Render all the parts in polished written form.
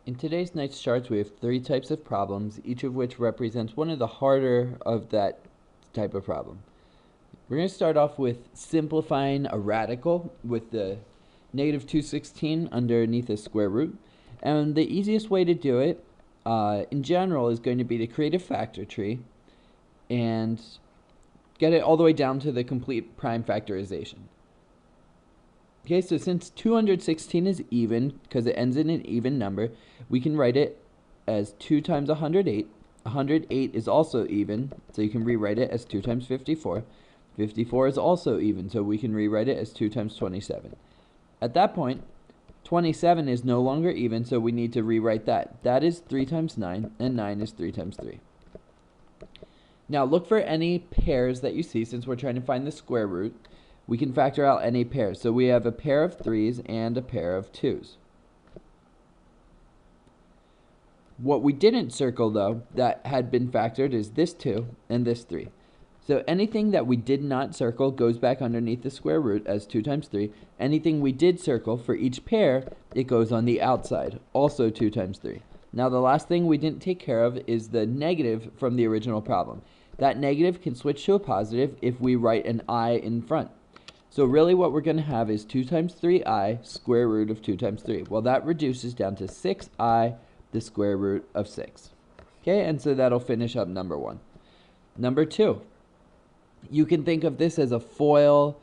In today's Knight's charts, we have 3 types of problems, each of which represents one of the harder of that type of problem. We're going to start off with simplifying a radical with the negative 216 underneath a square root. And the easiest way to do it, in general, is going to be to create a factor tree and get it all the way down to the complete prime factorization. Okay, so since 216 is even, because it ends in an even number, we can write it as 2 times 108. 108 is also even, so you can rewrite it as 2 times 54. 54 is also even, so we can rewrite it as 2 times 27. At that point, 27 is no longer even, so we need to rewrite that. That is 3 times 9, and 9 is 3 times 3. Now look for any pairs that you see. Since we're trying to find the square root, we can factor out any pairs. So we have a pair of 3's and a pair of 2's. What we didn't circle, though, that had been factored is this 2 and this 3. So anything that we did not circle goes back underneath the square root as 2 times 3. Anything we did circle, for each pair, it goes on the outside, also 2 times 3. Now the last thing we didn't take care of is the negative from the original problem. That negative can switch to a positive if we write an I in front. So really what we're going to have is 2 times 3i square root of 2 times 3. Well, that reduces down to 6i the square root of 6. Okay, and so that'll finish up number 1. Number 2. You can think of this as a FOIL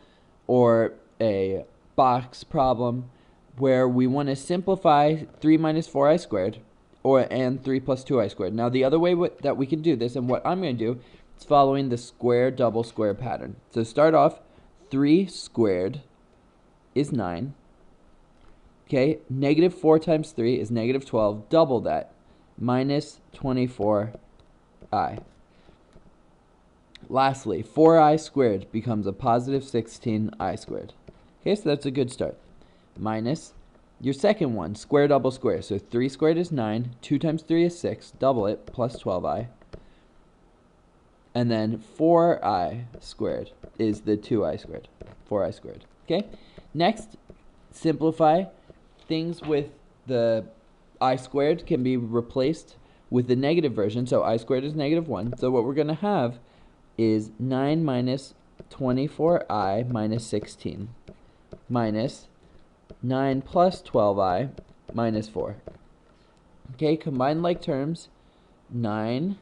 or a box problem where we want to simplify 3 minus 4i squared and 3 plus 2i squared. Now the other way that we can do this, and what I'm going to do, is following the square double square pattern. So start off, 3 squared is 9. Okay, negative 4 times 3 is negative 12. Double that, minus 24i. Lastly, 4i squared becomes a positive 16i squared. Okay, so that's a good start. Minus your second one, square double square. So 3 squared is 9, 2 times 3 is 6, double it, plus 12i. And then 4i squared is the 2i squared, 4i squared. Okay, next, simplify. Things with the I squared can be replaced with the negative version. So I squared is negative 1. So what we're going to have is 9 minus 24i minus 16 minus 9 plus 12i minus 4. Okay, combine like terms. 9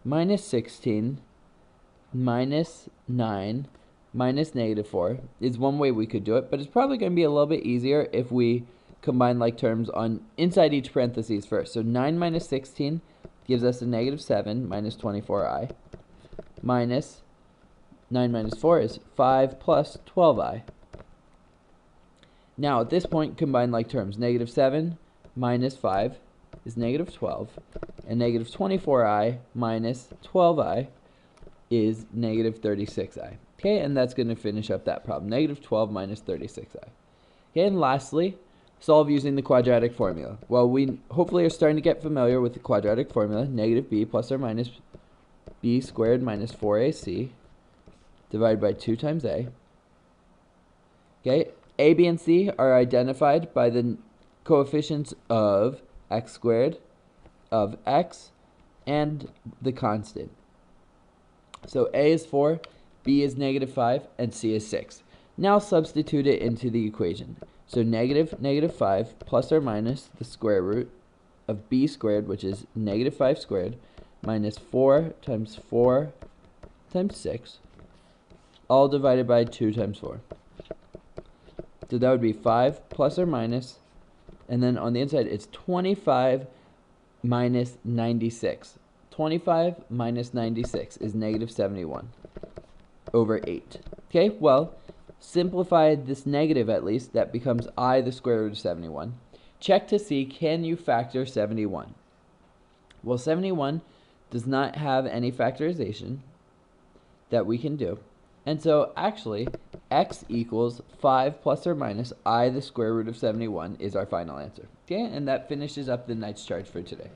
minus 16 minus 9 minus negative 4 is one way we could do it, but it's probably going to be a little bit easier if we combine like terms on inside each parentheses first. So 9 minus 16 gives us a negative 7 minus 24i minus 9 minus 4 is 5 plus 12i. Now at this point, combine like terms. Negative 7 minus 5 is negative 12, and negative 24i minus 12i is negative 36i. Okay, and that's going to finish up that problem. Negative 12 minus 36i. Okay, and lastly, solve using the quadratic formula. Well, we hopefully are starting to get familiar with the quadratic formula. Negative b plus or minus b squared minus 4ac divided by 2 times a. Okay, a, b, and c are identified by the coefficients of x squared, of x, and the constant. So a is 4, b is negative 5, and c is 6. Now substitute it into the equation. So negative 5 plus or minus the square root of b squared, which is negative 5 squared, minus 4 times 6, all divided by 2 times 4. So that would be 5 plus or minus, and then on the inside it's 25 minus 96. 25 minus 96 is negative 71 over 8. Okay, well, simplify this negative at least. That becomes I the square root of 71. Check to see, can you factor 71? Well, 71 does not have any factorization that we can do. And so actually, x equals 5 plus or minus I the square root of 71 is our final answer. Okay, and that finishes up the Knight's chart for today.